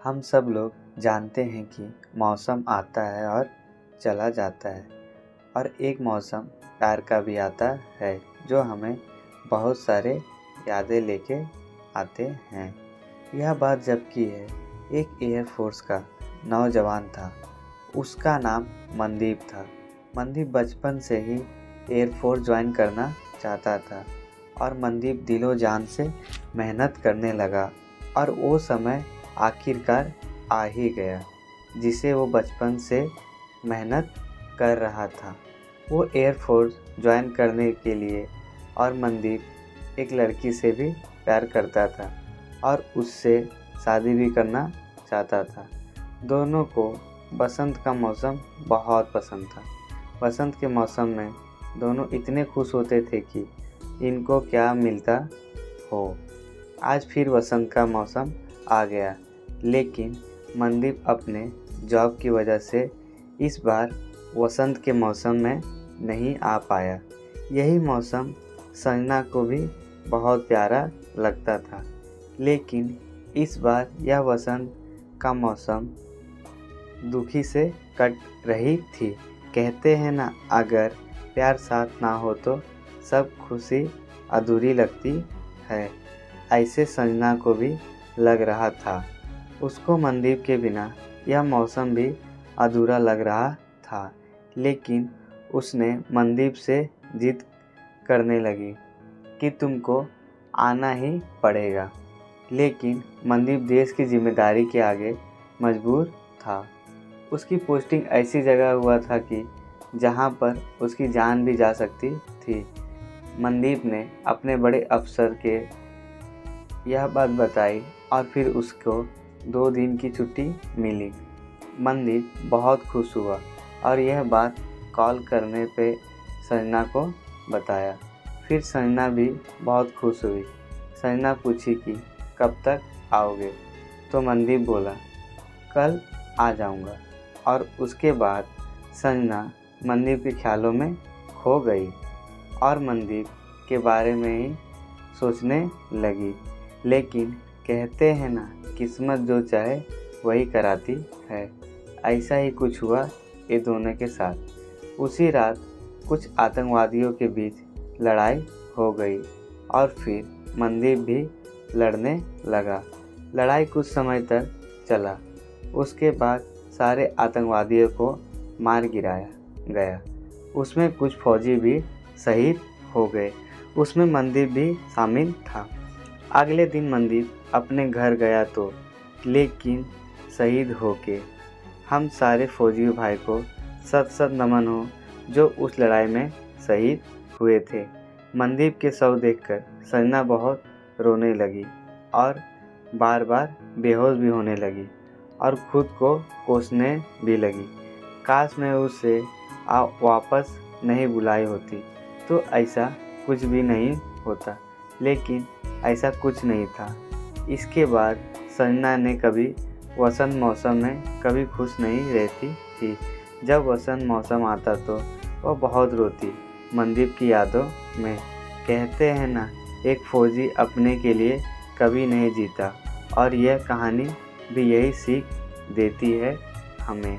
हम सब लोग जानते हैं कि मौसम आता है और चला जाता है और एक मौसम प्यार का भी आता है जो हमें बहुत सारे यादें लेके आते हैं। यह बात जब की है, एक एयरफोर्स का नौजवान था। उसका नाम मनदीप था। मनदीप बचपन से ही एयरफोर्स ज्वाइन करना चाहता था और मनदीप दिलो जान से मेहनत करने लगा और वो समय आखिरकार आ ही गया जिसे वो बचपन से मेहनत कर रहा था। वो एयरफोर्स ज्वाइन करने के लिए और मनदीप एक लड़की से भी प्यार करता था और उससे शादी भी करना चाहता था। दोनों को बसंत का मौसम बहुत पसंद था। बसंत के मौसम में दोनों इतने खुश होते थे कि इनको क्या मिलता हो। आज फिर बसंत का मौसम आ गया, लेकिन मनदीप अपने जॉब की वजह से इस बार वसंत के मौसम में नहीं आ पाया। यही मौसम संजना को भी बहुत प्यारा लगता था, लेकिन इस बार यह वसंत का मौसम दुखी से कट रही थी। कहते हैं ना, अगर प्यार साथ ना हो तो सब खुशी अधूरी लगती है। ऐसे संजना को भी लग रहा था। उसको मनदीप के बिना यह मौसम भी अधूरा लग रहा था, लेकिन उसने मनदीप से जिद करने लगी कि तुमको आना ही पड़ेगा। लेकिन मनदीप देश की जिम्मेदारी के आगे मजबूर था। उसकी पोस्टिंग ऐसी जगह हुआ था कि जहां पर उसकी जान भी जा सकती थी। मनदीप ने अपने बड़े अफसर के यह बात बताई और फिर उसको 2 दिन की छुट्टी मिली। मनदीप बहुत खुश हुआ और यह बात कॉल करने पे संजना को बताया। फिर संजना भी बहुत खुश हुई। संजना पूछी कि कब तक आओगे, तो मनदीप बोला कल आ जाऊंगा। और उसके बाद संजना मनदीप के ख्यालों में खो गई और मनदीप के बारे में ही सोचने लगी। लेकिन कहते हैं ना, किस्मत जो चाहे वही कराती है। ऐसा ही कुछ हुआ ये दोनों के साथ। उसी रात कुछ आतंकवादियों के बीच लड़ाई हो गई और फिर मनदीप भी लड़ने लगा। लड़ाई कुछ समय तक चला। उसके बाद सारे आतंकवादियों को मार गिराया गया। उसमें कुछ फौजी भी शहीद हो गए। उसमें मनदीप भी शामिल था। अगले दिन मनदीप अपने घर गया तो, लेकिन शहीद होके हम सारे फौजी भाई को सत सत नमन हो जो उस लड़ाई में शहीद हुए थे। मनदीप के शव देखकर संजना बहुत रोने लगी और बार बार बेहोश भी होने लगी और खुद को कोसने भी लगी। काश मैं उसे वापस नहीं बुलाई होती तो ऐसा कुछ भी नहीं होता, लेकिन ऐसा कुछ नहीं था। इसके बाद संजना ने कभी वसंत मौसम में कभी खुश नहीं रहती थी। जब वसंत मौसम आता तो वह बहुत रोती मनदीप की यादों में। कहते हैं ना, एक फौजी अपने के लिए कभी नहीं जीता और यह कहानी भी यही सीख देती है हमें।